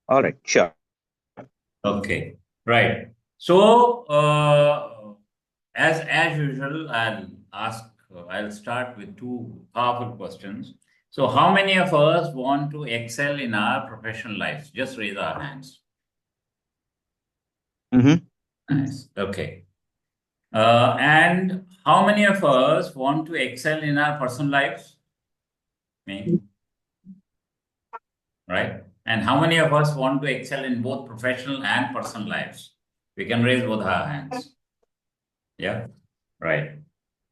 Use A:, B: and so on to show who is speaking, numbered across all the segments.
A: All right, sure.
B: Okay, right. So, as usual, I'll start with two powerful questions. So, how many of us want to excel in our professional lives? Just raise our hands.
A: Mm-hmm.
B: Nice. Okay. And how many of us want to excel in our personal lives? Me, right? And how many of us want to excel in both professional and personal lives? We can raise both our hands. Yeah, right.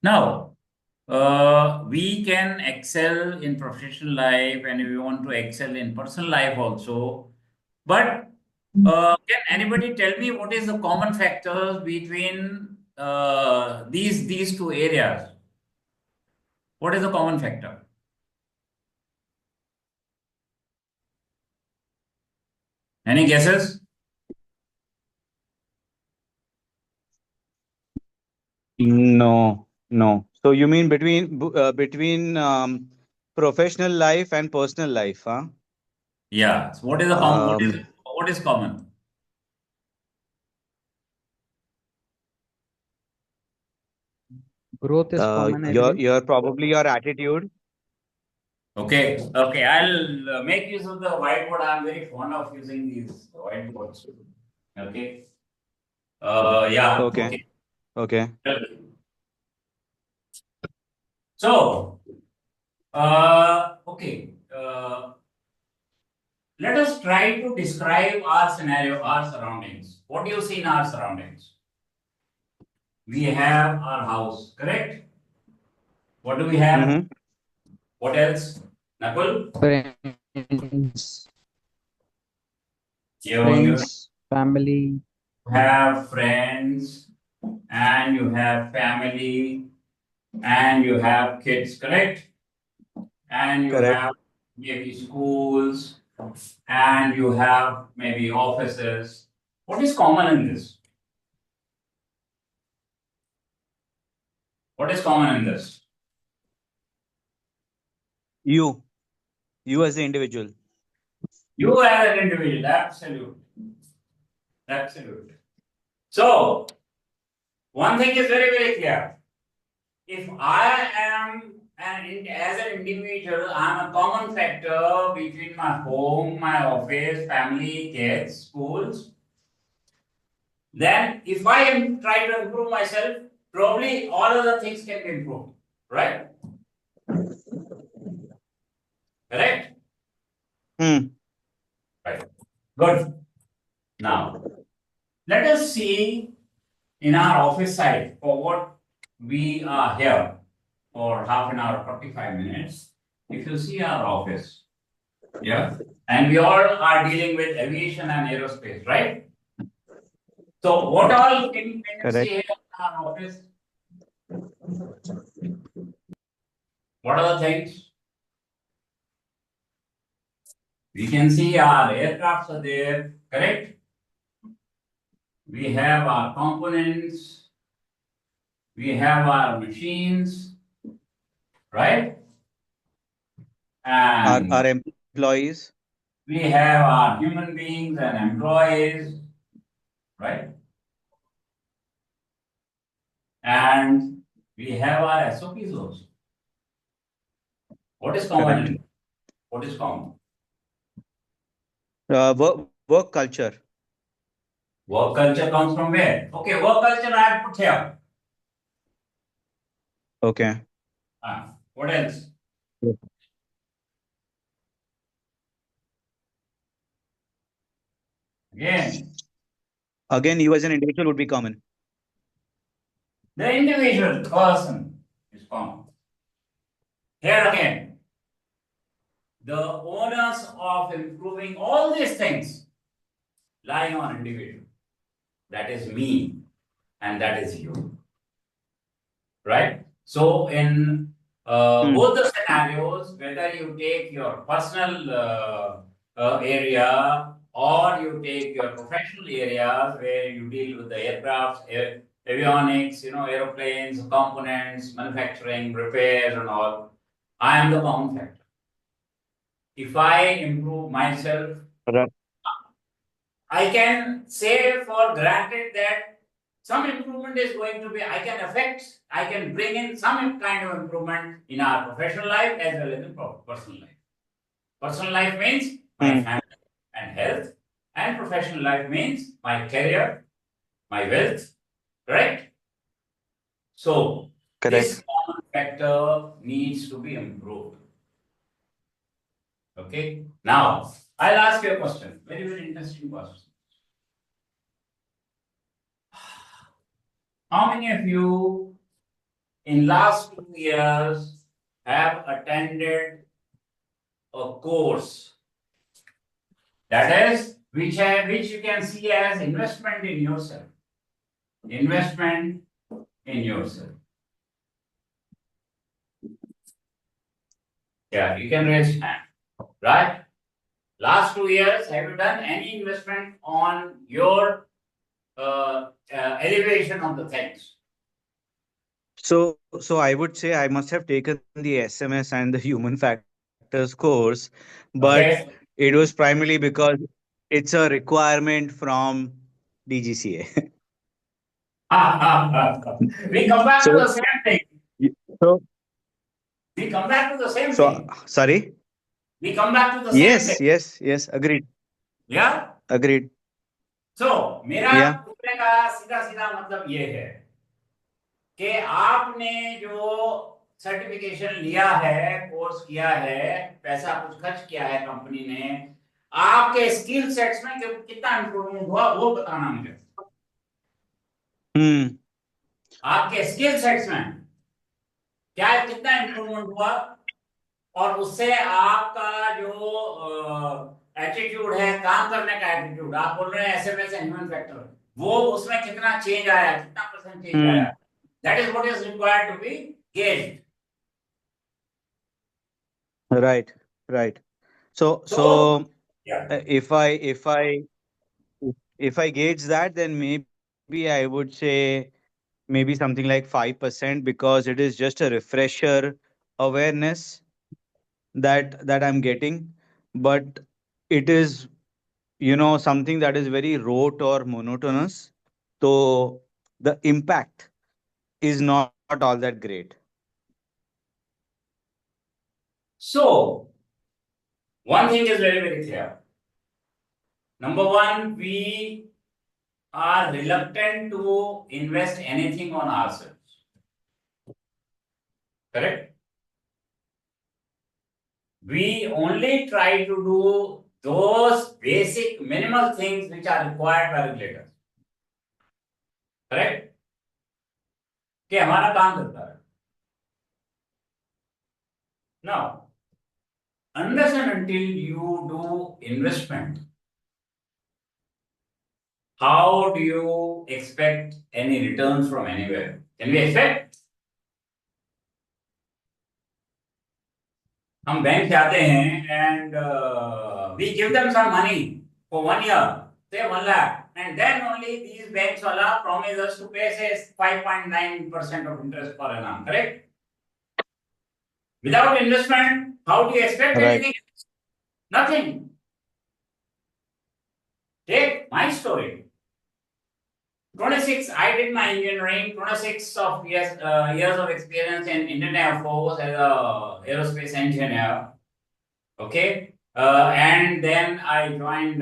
B: Now, we can excel in professional life and we want to excel in personal life also. But can anybody tell me what is the common factors between these two areas? What is the common factor? Any guesses?
A: No, no. So you mean between professional life and personal life, huh?
B: Yeah. So what is the
A: Um,
B: what is common?
C: Growth is common, I
A: your
C: believe.
A: your probably your attitude.
B: Okay. Okay. I'll make use of the whiteboard. I'm very fond of using these whiteboards. Okay. Yeah.
A: Okay,
B: Okay.
A: okay.
B: So, okay. Let us try to describe our scenario, our surroundings. What do you see in our surroundings? We have our house, correct? What do we have?
A: Mm-hmm.
B: What else? Nakul?
C: Friends,
B: You
C: family.
B: have friends and you have family and you have kids, correct? And you
A: Correct.
B: have maybe schools and you have maybe offices. What is common in this? What is common in this?
A: You, you as the individual.
B: You as an individual, absolute, absolute. So one thing is very, very clear. If I am as an individual, I'm a common factor between my home, my office, family, kids, schools. Then if I am try to improve myself, probably all other things can be improved. Right? Correct?
A: Hmm.
B: Right. Good. Now, let us see in our office side for what we are here for half an hour, 45 minutes. If you see our office, yeah, and we all are dealing with aviation and aerospace, right? So, what all can you see
A: Correct.
B: here in our office? What are the things? We can see our aircrafts are there, correct? We have our components, we have our machines, right?
A: Our
B: And
A: employees.
B: we have our human beings and employees, right? And we have our SOPs also. What is common
A: Correct.
B: in what is common?
A: Work culture.
B: Work culture comes from where? Okay, work culture I have put here.
A: Okay.
B: What else? Again,
A: Again, you as an individual would be common.
B: the individual person is common. Here again, the onus of improving all these things lie on individual. That is me, and that is you. Right? So, in
A: Hmm.
B: both the scenarios, whether you take your personal area or you take your professional areas where you deal with the aircrafts, avionics, aeroplanes, components, manufacturing, repairs, and all, I am the common factor. If I improve myself,
A: Correct.
B: I can say for granted that some improvement is going to be, I can bring in some kind of improvement in our professional life as well as in personal life. Personal life means my
A: Hmm.
B: family and health, and professional life means my career, my wealth, correct? So,
A: Correct.
B: this common factor needs to be improved. Okay, now I'll ask you a question, very, very interesting question. How many of you in last 2 years have attended a course that is which you can see as investment in yourself? Investment in yourself. Yeah, you can raise hand, right? Last 2 years, have you done any investment on your elevation of the things?
A: So I would say I must have taken the SMS and the human factors course, but
B: Okay.
A: it was primarily because it's a requirement from DGCA.
B: We come back to
A: So,
B: the same thing.
A: so,
B: We come back to the same
A: so,
B: thing.
A: sorry.
B: We come back to the same thing.
A: Yes. Agreed.
B: Yeah.
A: Agreed.
B: So मेरा
A: Yeah.
B: पूछने का सीधा सीधा मतलब ये है कि आपने जो सर्टिफिकेशन लिया है, कोर्स किया है, पैसा कुछ खर्च किया है कंपनी ने, आपके स्किल सेट्स में कितना इंप्रूवमेंट हुआ वो बताना मुझे।
A: Hmm.
B: आपके स्किल सेट्स में क्या कितना इंप्रूवमेंट हुआ और उससे आपका जो एटीट्यूड है, काम करने का एटीट्यूड, आप बोल रहे हैं एसएमएस ह्यूमन फैक्टर, वो उसमें कितना चेंज आया, कितना परसेंट चेंज आया?
A: Hmm.
B: That is what is required to be gauged.
A: Right. Right. So,
B: So,
A: so
B: yeah.
A: if I gauge that, then maybe I would say maybe something like 5% because it is just a refresher awareness that I'm getting, but it is something that is very rote or monotonous. So the impact is not all that great.
B: So, one thing is very, very clear. Number one, we are reluctant to invest anything on ourselves. Correct? We only try to do those basic minimal things which are required by regulators. Correct? कि हमारा काम करता है. Now, unless and until you do investment, how do you expect any returns from anywhere? Can we expect? हम bank जाते हैं and we give them some money for 1 year, say 1 lakh, and then only these banks wala promise us to pay say 5.9% of interest per annum, correct? Without investment, how do you expect
A: Right.
B: anything? Nothing. Take my story. 26, I did my engineering, 26 of years of experience in Indian Air Force as a aerospace engineer. Okay. And then I joined,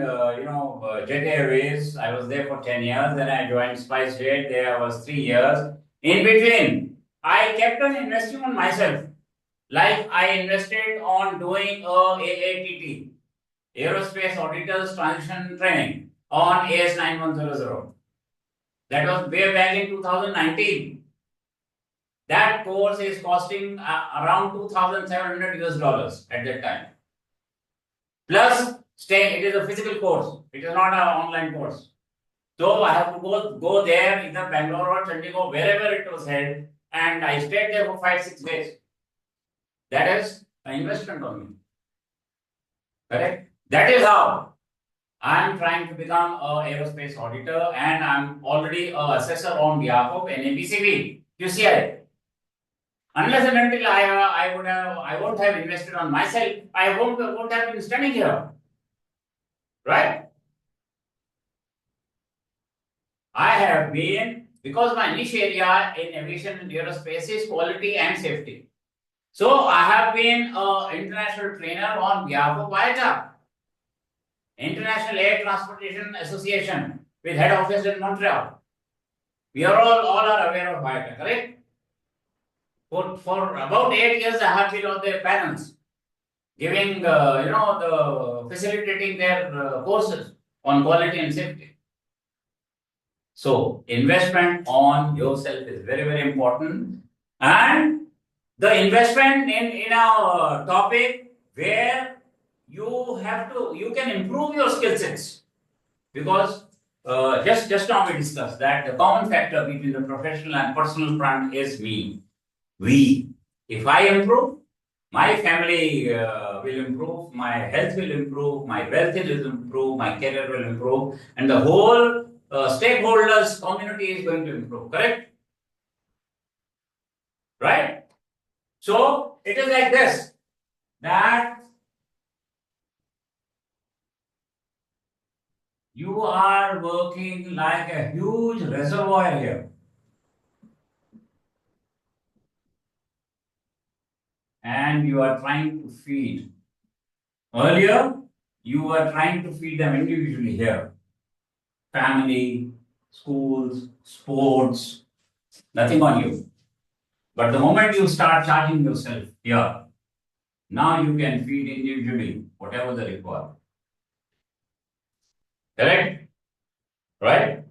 B: Jet Airways. I was there for 10 years. Then I joined SpiceJet. There I was 3 years. In between, I kept on investing on myself. Like I invested on doing a AATT, Aerospace Auditors Transition Training on AS9100. That was way back in 2019. That course is costing around $2,700 at that time. Plus, it is a physical course. It is not an online course. So I have to go there, either Bangalore or Chandigarh, wherever it was held, and I stayed there for 5-6 days. That is an investment on me. Correct? That is how I am trying to become an aerospace auditor, and I'm already an assessor on behalf of NABCB, QCI. Unless and until I won't have invested on myself, I won't have been standing here. Right? have been, because my niche area in aviation and aerospace is quality and safety. So I have been an international trainer on behalf of IATA, International Air Transportation Association, with head office in Montreal. We are all are aware of IATA, correct? For about 8 years, I have been on their panels, giving the facilitating their courses on quality and safety. So investment on yourself is very, very important, and the investment in a topic where you can improve your skill sets, because just now we discussed that the common factor between the professional and personal front is me. We. If I improve, my family will improve, my health will improve, my wealth will improve, my career will improve, and the whole stakeholders community is going to improve. Correct? Right? So it is like this, that you are working like a huge reservoir here, and you are trying to feed. Earlier, you were trying to feed them individually here. Family, schools, sports, nothing on you. But the moment you start charging yourself here, now you can feed individually whatever they require. Correct? Right?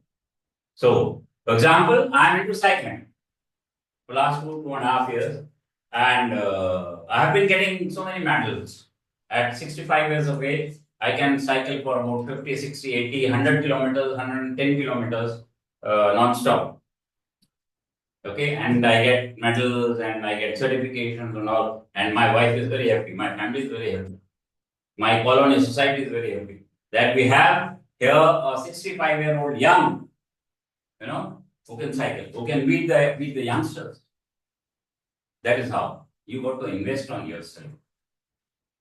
B: So, for example, I'm into cycling for last 2.5 years, and I have been getting so many medals. At 65 years of age, I can cycle for about 50, 60, 80, 100 kilometers, 110 kilometers non-stop. Okay, and I get medals and I get certifications and all, and my wife is very happy, my family is very happy, my colony society is very happy that we have here a 65-year-old young, who can cycle, who can beat the youngsters. That is how you got to invest on yourself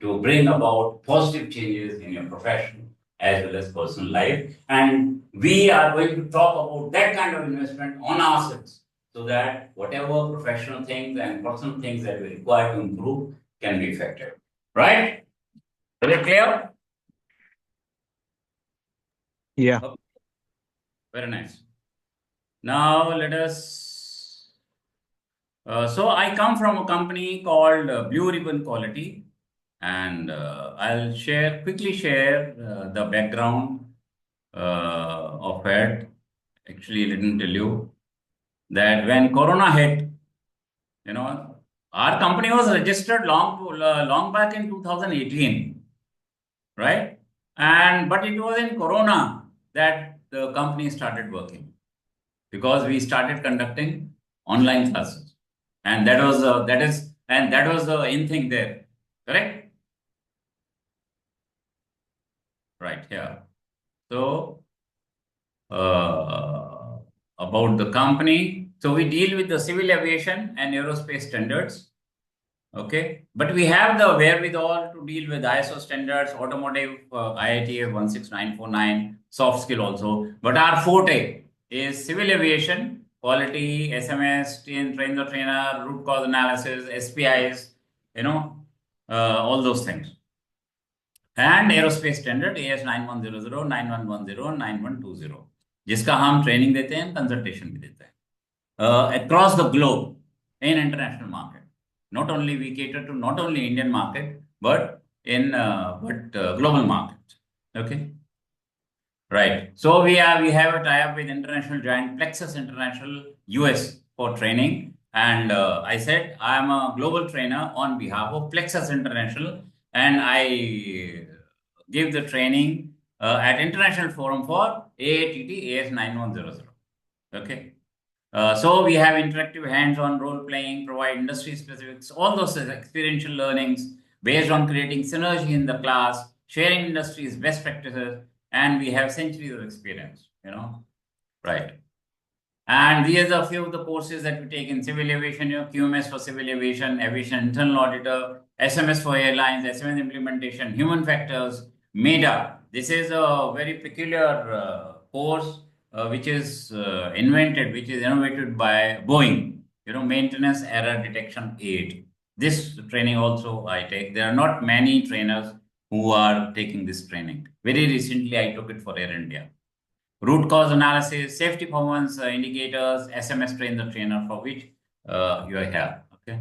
B: to bring about positive changes in your profession as well as personal life. And we are going to talk about that kind of investment on ourselves, so that whatever professional things and personal things that we require to improve can be effective. Right? Is it clear?
A: Yeah.
B: Okay. Very nice. Now let us. So I come from a company called Blue Ribbon Quality, and I'll quickly share the background of it. Actually, let me tell you that when Corona hit, our company was registered long back in 2018, right? But it was in Corona that the company started working, because we started conducting online classes, and that was the in thing there, correct? Right here. So about the company, so we deal with the civil aviation and aerospace standards. Okay, but we have the wherewithal to deal with ISO standards, automotive, IATA 16949, soft skill also. But our forte is civil aviation, quality, SMS, train the trainer, root cause analysis, SPIs, all those things. And aerospace standard AS 9100, 9110, 9120, जिसका हम training देते हैं, consultation भी देते हैं across the globe in international market. Not only we cater to not only Indian market, but global market. Okay, right. So we have a tie-up with international giant Plexus International US for training, and I said I am a global trainer on behalf of Plexus International, and I give the training at International Forum for AATT AS 9100. Okay. So we have interactive hands-on role-playing, provide industry specifics, all those experiential learnings based on creating synergy in the class, sharing industry's best practices, and we have centuries of experience, right? And these are a few of the courses that we take in civil aviation, QMS for civil aviation, aviation internal auditor, SMS for airlines, SMS implementation, human factors, MEDA. This is a very peculiar course which is innovated by Boeing, maintenance error detection aid. This training also I take. There are not many trainers who are taking this training. Very recently, I took it for Air India. Root cause analysis, safety performance indicators, SMS train the trainer, for which you are here. Okay.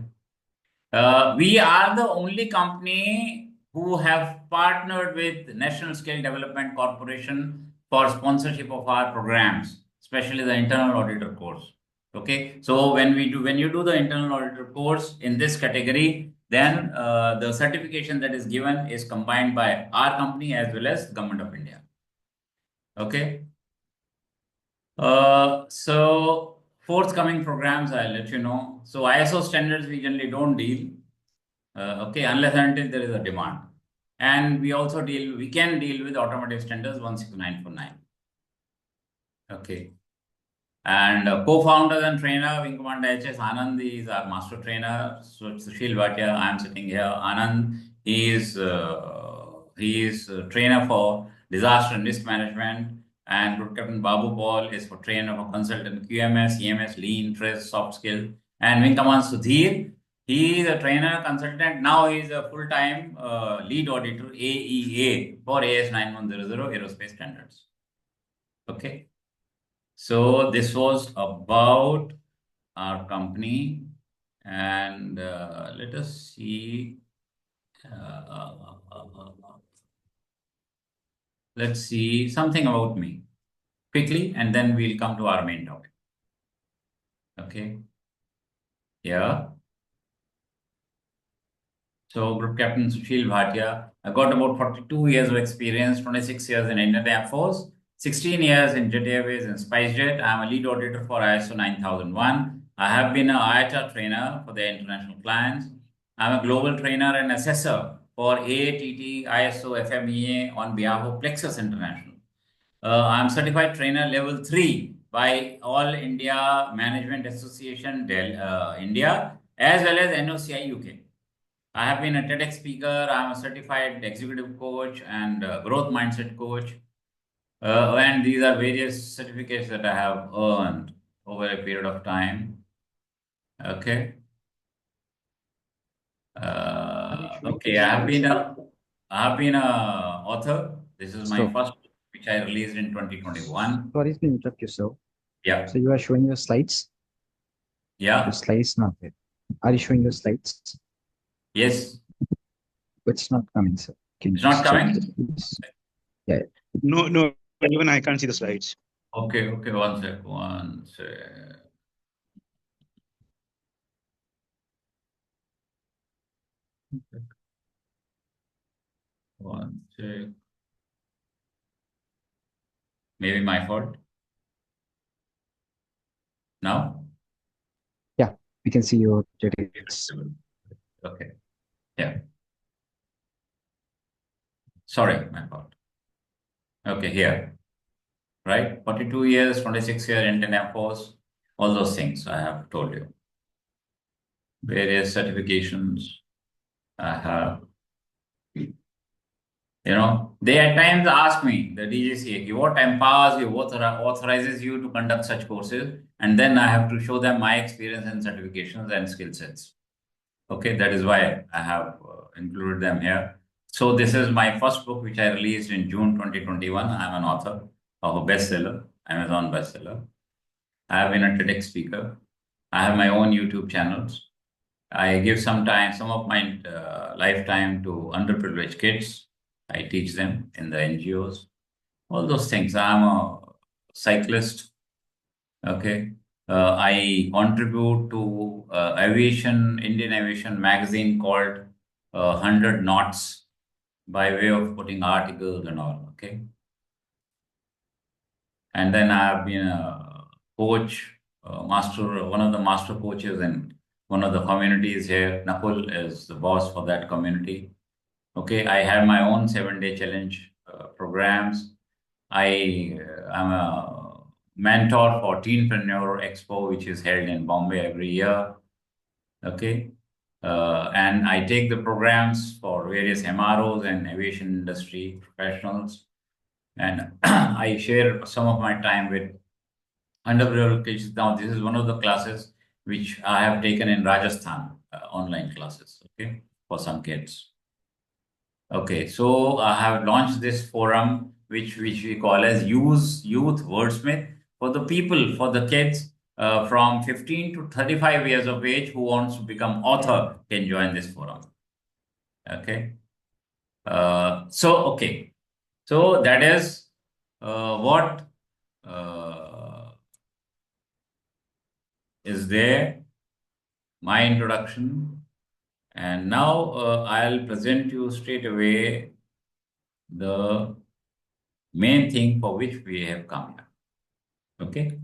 B: We are the only company who have partnered with National Skill Development Corporation for sponsorship of our programs, especially the internal auditor course. Okay, so when you do the internal auditor course in this category, then the certification that is given is combined by our company as well as Government of India. Okay. So forthcoming programs, I'll let you know. So ISO standards we generally don't deal. Okay, unless and until there is a demand. And we can deal with automotive standards 16949. Okay. And co-founder and trainer, Wing Commander HS Anand is our master trainer. So Sushil Bhatia, I am sitting here. Anand, he is a trainer for disaster and risk management. And Group Captain Babu Paul is for trainer for consultant QMS, EMS, Lean, Trust, soft skill. And Wing Commander Sudhir, he is a trainer consultant. Now he is a full-time lead auditor AEA for AS 9100 Aerospace Standards. Okay. So this was about our company, and let us see. Let's see something about me quickly, and then we'll come to our main topic. Okay. Yeah. So Group Captain Sushil Bhatia, I got about 42 years of experience, 26 years in Indian Air Force, 16 years in Jet Airways and SpiceJet. I'm a lead auditor for ISO 9001. I have been an IATA trainer for the international clients. I'm a global trainer and assessor for AATT ISO FMEA on behalf of Plexus International. I'm certified trainer level 3 by All India Management Association India as well as NOCI UK. I have been a TEDx speaker. I'm a certified executive coach and growth mindset coach. And these are various certificates that I have earned over a period of time. Okay. Okay, I have been a author. This is my first book, which I released in 2021.
C: Sorry to interrupt you, sir.
B: Yeah.
C: So you are showing your slides?
B: Yeah.
C: The slides not there. Are you showing your slides?
B: Yes.
C: It's not coming, sir. Can
B: It's not coming?
C: Yeah.
A: No, even I can't see the slides.
B: Okay, one sec. One sec. Maybe my fault. Now?
C: Yeah, we can see your details.
B: Okay. Yeah. Sorry, my fault. Okay, here. Right? 42 years, 26 years, Indian Air Force, all those things I have told you. Various certifications I have. They at times ask me, the DGCA, what empowers you, what authorizes you to conduct such courses? And then I have to show them my experience and certifications and skill sets. Okay, that is why I have included them here. So this is my first book, which I released in June 2021. I'm an author of a bestseller, Amazon bestseller. I have been a TEDx speaker. I have my own YouTube channels. I give some of my lifetime to underprivileged kids. I teach them in the NGOs. All those things. I'm a cyclist. Okay. I contribute to Indian Aviation magazine called 100 Knots by way of putting articles and all. Okay. And then I have been a coach, one of the master coaches in one of the communities here. Nakul is the boss for that community. Okay, I have my own 7-day challenge programs. I am a mentor for Teenpreneur Expo, which is held in Bombay every year. Okay, and I take the programs for various MROs and aviation industry professionals. And I share some of my time with underprivileged kids. Now, this is one of the classes which I have taken in Rajasthan, online classes, okay, for some kids. Okay, so I have launched this forum, which we call as Youth Wordsmith, for the people, for the kids from 15 to 35 years of age who wants to become author can join this forum. Okay. Okay. So that is what is there, my introduction. And now I'll present you straight away the main thing for which we have come here. Okay.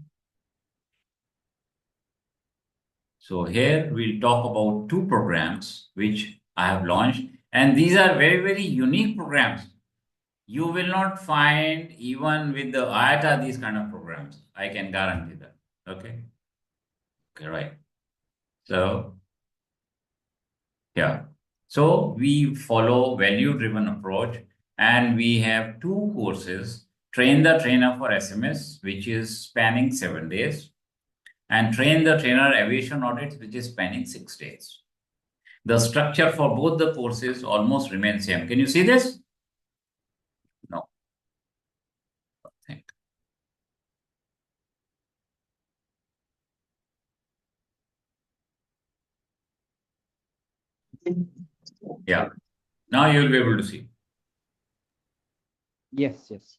B: So here we'll talk about two programs which I have launched. And these are very, very unique programs. You will not find even with the IATA these kind of programs. I can guarantee that. Okay. Okay, right. So, yeah. So we follow value-driven approach, and we have two courses: Train the Trainer for SMS, which is spanning 7 days, and Train the Trainer Aviation Audits, which is spanning 6 days. The structure for both the courses almost remains same. Can you see this? No. Yeah. Now you will be able to see.
C: Yes, yes.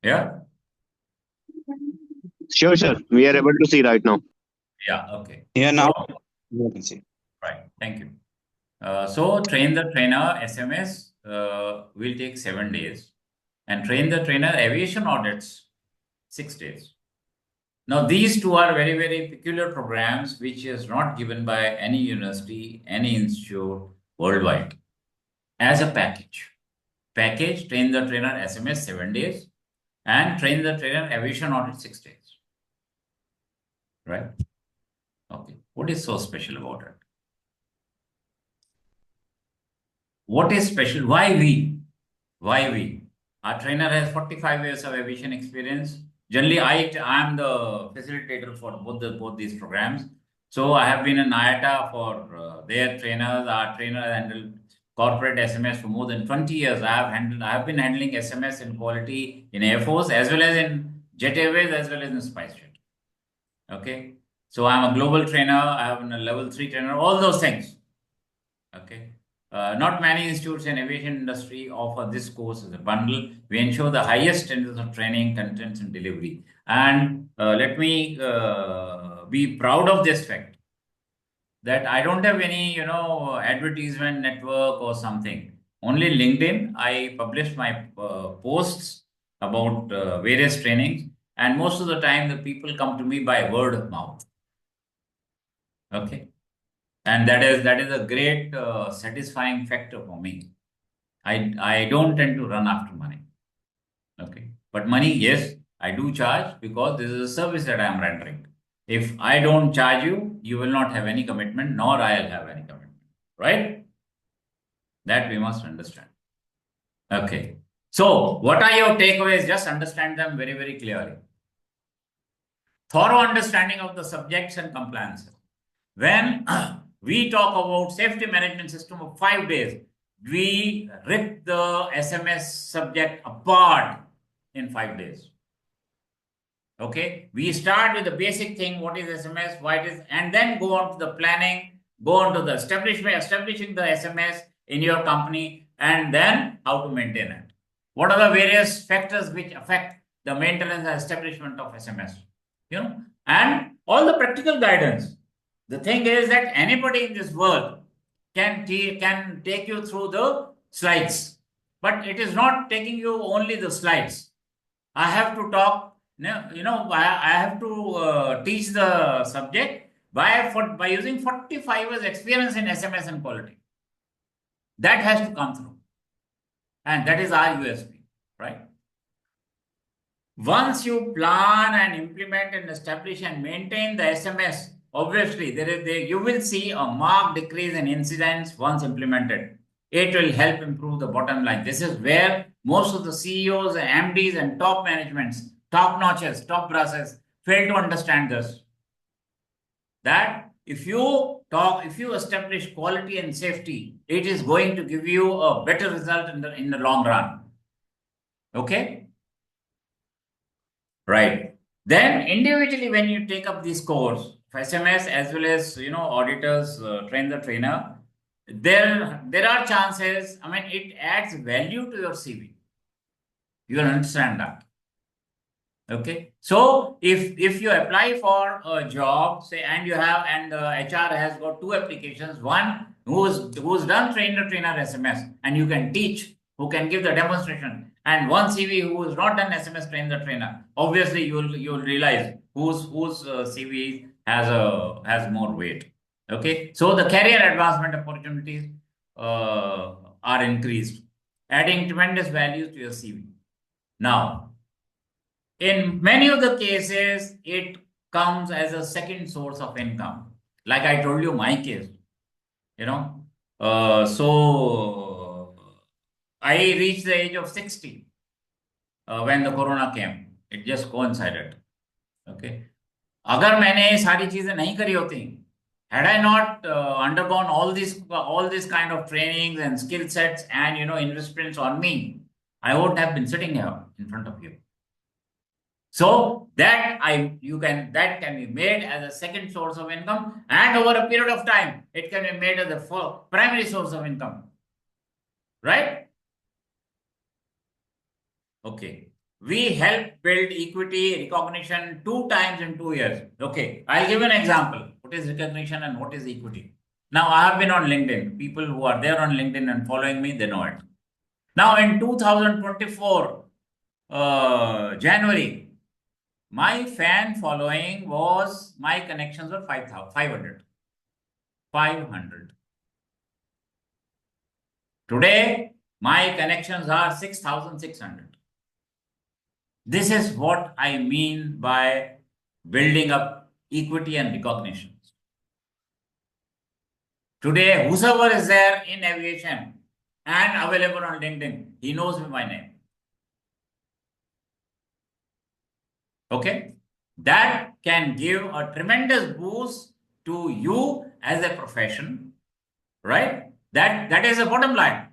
B: Yeah.
D: Sure, sir. We are able to see right now.
B: Yeah. Okay.
A: Yeah, now
B: So,
A: you can see.
B: right. Thank you. So Train the Trainer SMS will take 7 days, and Train the Trainer Aviation Audits 6 days. Now these two are very, very peculiar programs which is not given by any university, any institute worldwide as a package. Train the Trainer SMS 7 days, and Train the Trainer Aviation Audit 6 days. Right? Okay. What is so special about it? What is special? Why we? Why we? Our trainer has 45 years of aviation experience. Generally, I am the facilitator for both these programs. So I have been an IATA for their trainers. Our trainer handled corporate SMS for more than 20 years. I have been handling SMS in quality in Air Force as well as in Jet Airways as well as in SpiceJet. Okay. So I'm a global trainer. I have a level 3 trainer. All those things. Okay. Not many institutes in aviation industry offer this course as a bundle. We ensure the highest standards of training, contents, and delivery. And let me be proud of this fact that I don't have any, advertisement network or something. Only LinkedIn, I publish my posts about various trainings, and most of the time the people come to me by word of mouth. Okay. And that is a great satisfying factor for me. I don't tend to run after money. Okay. But money, yes, I do charge because this is a service that I am rendering. If I don't charge you, you will not have any commitment, nor I'll have any commitment. Right? That we must understand. Okay. So, what are your takeaways? Just understand them very, very clearly. Thorough understanding of the subjects and compliances. When we talk about safety management system of 5 days, we rip the SMS subject apart in 5 days. Okay, we start with the basic thing, what is SMS, why it is, and then go on to the planning, go on to the establishing the SMS in your company, and then how to maintain it. What are the various factors which affect the maintenance and establishment of SMS? And all the practical guidance. The thing is that anybody in this world can take you through the slides, but it is not taking you only the slides. I have to talk, I have to teach the subject by using 45 years experience in SMS and quality. That has to come through. And that is our USP, right? Once you plan and implement and establish and maintain the SMS, obviously you will see a marked decrease in incidents once implemented. it will help improve the bottom line. This is where most of the CEOs and MDs and top managements, top notches, top brasses fail to understand this. That if you establish quality and safety, it is going to give you a better result in the long run. Okay? Right. Then individually, when you take up this course, SMS as well as auditors train the trainer, there are chances. I mean, it adds value to your CV. You will understand that. Okay. So if you apply for a job, say, and the HR has got two applications, one who's done trainer SMS, and you can teach, who can give the demonstration, and one CV who has not done SMS trainer. Obviously, you'll realize whose CV has more weight. Okay. So the career advancement opportunities are increased, adding tremendous value to your CV. Now, in many of the cases, it comes as a second source of income. Like I told you, my case, so I reached the age of 60 when the corona came. It just coincided. Okay. अगर मैंने सारी चीजें नहीं करी होती, had I not undergone all this kind of trainings and skill sets and investments on me, I wouldn't have been sitting here in front of you. So that can be made as a second source of income, and over a period of time, it can be made as a primary source of income. Right? Okay. We help build equity recognition 2 times in 2 years. Okay. I'll give an example. What is recognition and what is equity? Now, I have been on LinkedIn. People who are there on LinkedIn and following me, they know it. Now, in 2024, January, my fan following was, my connections were 500. Today, my connections are 6,600. This is what I mean by building up equity and recognition. Today, whosoever is there in aviation and available on LinkedIn, he knows me by name. Okay? That can give a tremendous boost to you as a profession, right? That is the bottom line.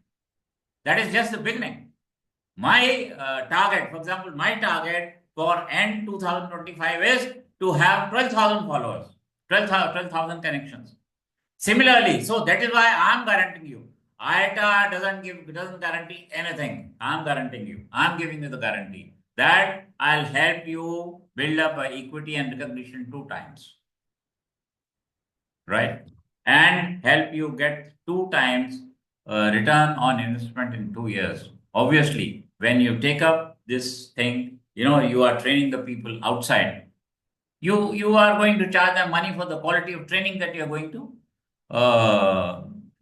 B: That is just the beginning. My target, for example, my target for end 2025 is to have 12,000 followers, 12,000 connections. Similarly, so that is why I am guaranteeing you. IATA doesn't guarantee anything. I am guaranteeing you. I am giving you the guarantee that I'll help you build up equity and recognition 2 times. Right? And help you get 2 times return on investment in 2 years. Obviously, when you take up this thing, you are training the people outside. You are going to charge them money for the quality of training that you are going to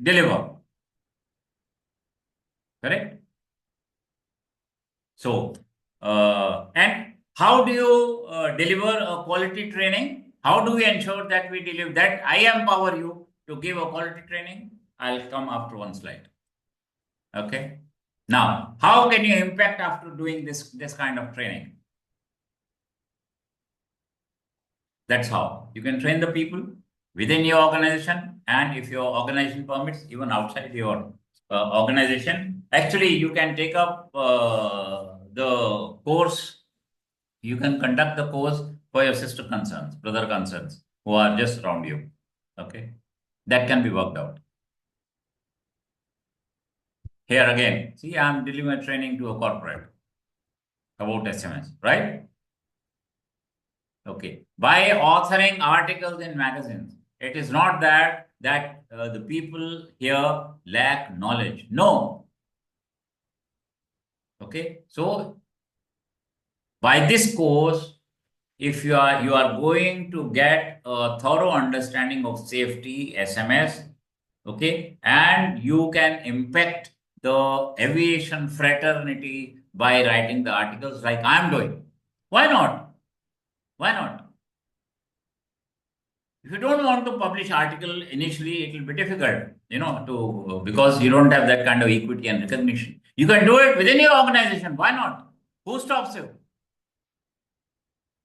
B: deliver. Correct? So, and how do you deliver a quality training? How do we ensure that we deliver that? I empower you to give a quality training. I'll come after one slide. Okay. Now, how can you impact after doing this kind of training? That's how you can train the people within your organization, and if your organization permits, even outside your organization. Actually, you can take up the course. You can conduct the course for your sister concerns, brother concerns, who are just around you. Okay, that can be worked out. Here again, see, I'm delivering a training to a corporate about SMS, right? Okay, by authoring articles in magazines, it is not that the people here lack knowledge. No. Okay, so by this course, if you are going to get a thorough understanding of safety, SMS, okay, and you can impact the aviation fraternity by writing the articles like I'm doing. Why not? Why not? If you don't want to publish article initially, it will be difficult, because you don't have that kind of equity and recognition. You can do it within your organization. Why not? Who stops you?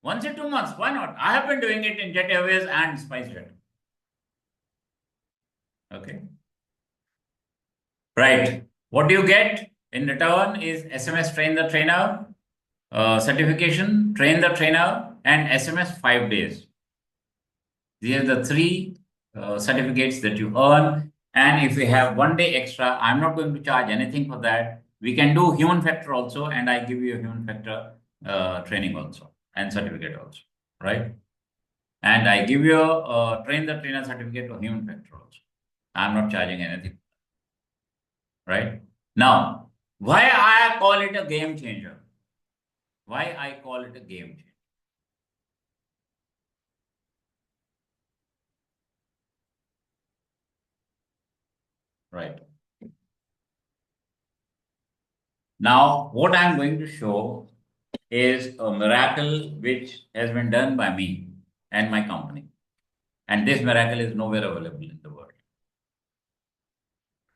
B: Once in 2 months, why not? I have been doing it in Jet Airways and SpiceJet. Okay. Right. What do you get in return is SMS Train the Trainer, certification, Train the Trainer, and SMS 5 days. These are the three certificates that you earn. And if you have 1 day extra, I'm not going to charge anything for that. We can do human factor also, and I give you a human factor training also and certificate also, right? And I give you a train the trainer certificate or human factor also. I'm not charging anything, right? Now, why I call it a game changer? Why I call it a game changer? Right. Now, what I'm going to show is a miracle which has been done by me and my company. And this miracle is nowhere available in the world.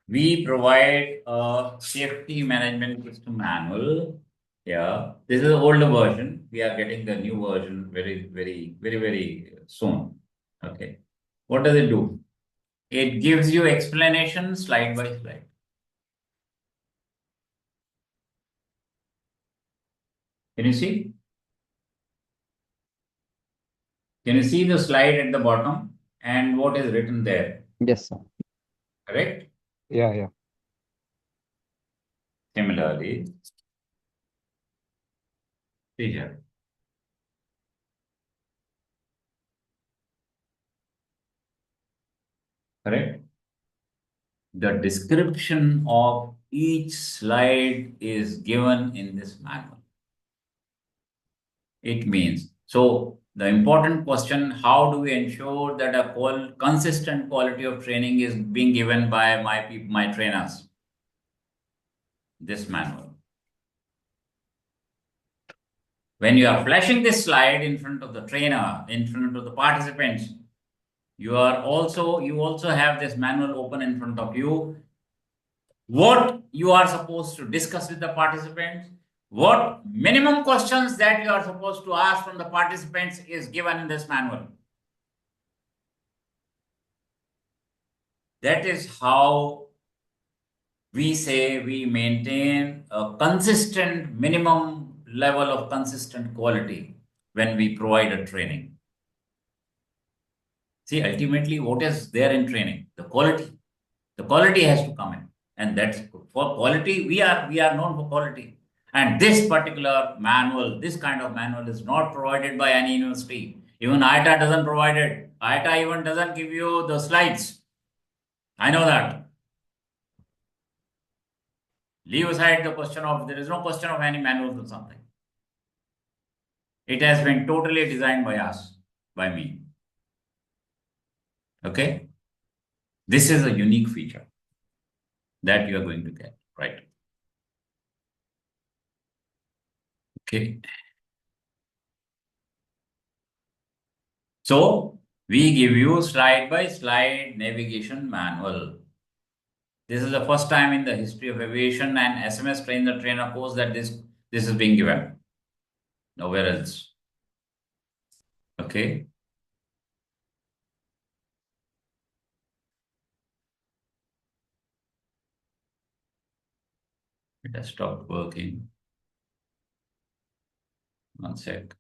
B: We provide a safety management system manual. Yeah, this is the older version. We are getting the new version very soon. Okay. What does it do? It gives you explanation slide by slide. Can you see? Can you see the slide at the bottom and what is written there?
C: Yes, sir.
B: Correct?
C: Yeah.
B: Similarly, see here. Correct? The description of each slide is given in this manual. It means, so the important question, how do we ensure that a consistent quality of training is being given by my trainers? This manual. When you are flashing this slide in front of the trainer, in front of the participants, you also have this manual open in front of you. What you are supposed to discuss with the participants, what minimum questions that you are supposed to ask from the participants is given in this manual. That is how we say we maintain a consistent minimum level of consistent quality when we provide a training. See, ultimately, what is there in training? The quality. The quality has to come in. And that's good. For quality, we are known for quality. And this particular manual, this kind of manual is not provided by any university. Even ITA doesn't provide it. ITA even doesn't give you the slides. I know that. Leave aside the question of, there is no question of any manuals or something. It has been totally designed by us, by me. Okay? This is a unique feature that you are going to get, right? Okay. So we give you slide by slide navigation manual. This is the first time in the history of aviation and SMS Train the Trainer course that this is being given. Nowhere else. Okay. It has stopped working. One sec.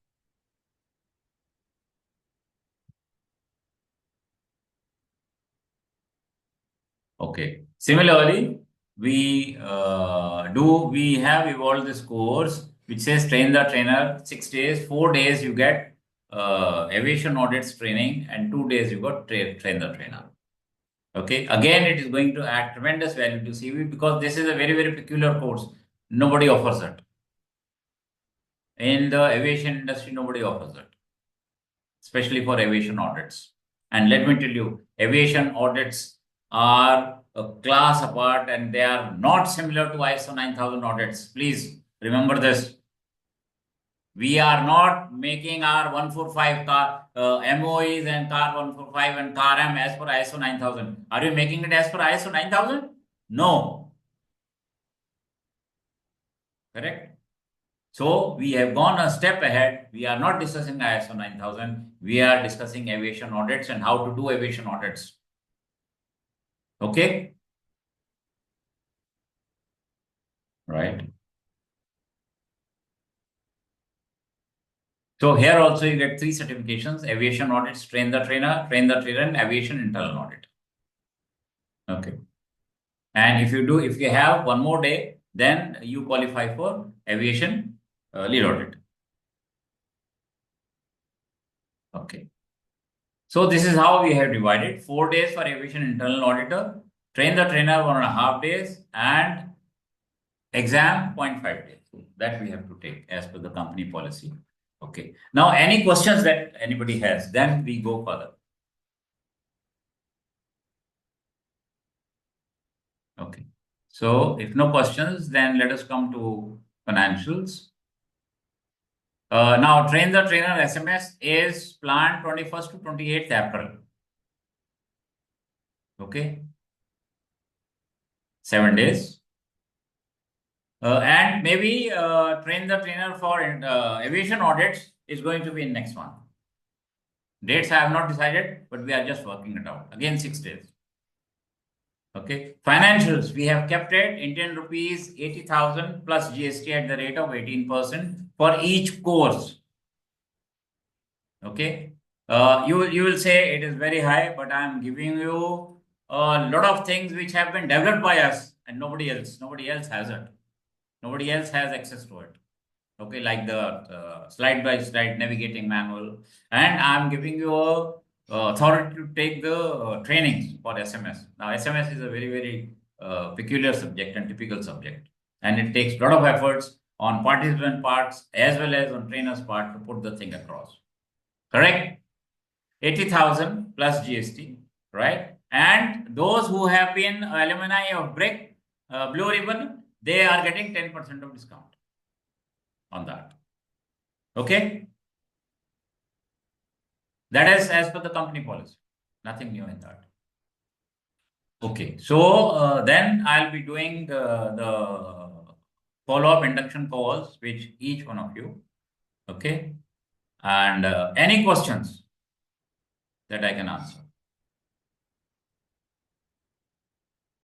B: Okay. Similarly, we have evolved this course which says Train the Trainer, 6 days, 4 days you get aviation audits training and 2 days you got Train the Trainer. Okay. Again, it is going to add tremendous value to CV because this is a very peculiar course. Nobody offers it. In the aviation industry, nobody offers it, especially for aviation audits. And let me tell you, aviation audits are a class apart and they are not similar to ISO 9000 audits. Please remember this. We are not making our 145 car MOEs and car 145 and car M as per ISO 9000. Are you making it as per ISO 9000? No. Correct? So we have gone a step ahead. We are not discussing ISO 9000. We are discussing aviation audits and how to do aviation audits. Okay? Right. So here also you get 3 certifications: aviation audits, train the trainer, and aviation internal audit. Okay. And if you have one more day, then you qualify for aviation lead audit. Okay. So this is how we have divided: 4 days for aviation internal auditor, train the trainer 1.5 days, and exam 0.5 days. That we have to take as per the company policy. Okay. Now, any questions that anybody has, then we go further. Okay. So if no questions, then let us come to financials. Now, train the trainer SMS is planned 21st to 28th April. Okay. 7 days. And maybe train the trainer for aviation audits is going to be in next month. Dates I have not decided, but we are just working it out. Again, 6 days. Okay. Financials, we have kept it Indian rupees 80,000 plus GST at the rate of 18% for each course. Okay. You will say it is very high, but I am giving you a lot of things which have been developed by us and nobody else. Nobody else has it. Nobody else has access to it. Okay, like the slide by slide navigating manual, and I'm giving you a authority to take the trainings for SMS. Now, SMS is a very peculiar subject and typical subject, and it takes a lot of efforts on participant parts as well as on trainer's part to put the thing across. Correct? 80,000 plus GST, right? And those who have been alumni of BRIQ, Blue Ribbon, they are getting 10% of discount on that. Okay? That is as per the company policy. Nothing new in that. Okay. So then I'll be doing the follow-up induction calls with each one of you. Okay? And any questions that I can answer?